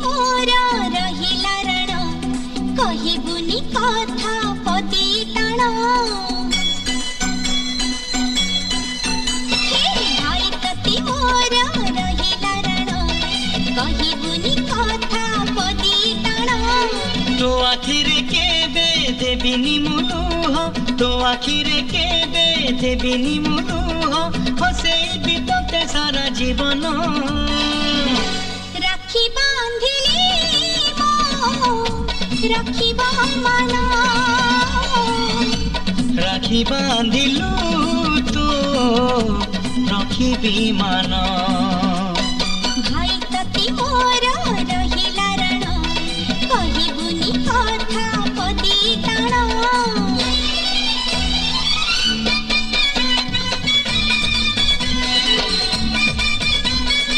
मोर रहिला रण कहिबुनी कथा पदी टाण भाई तती मोर रहिला रण कहिबुनी कथा पदी टाण तो आखिरे केबे देबिनी मुलुह तो आखिरे केबे देबिनी मुलुह हसेई बितते सारा जीवन राखी बांधिली मो राखिबा मन राखी बांधिलु तो रखिबी मान।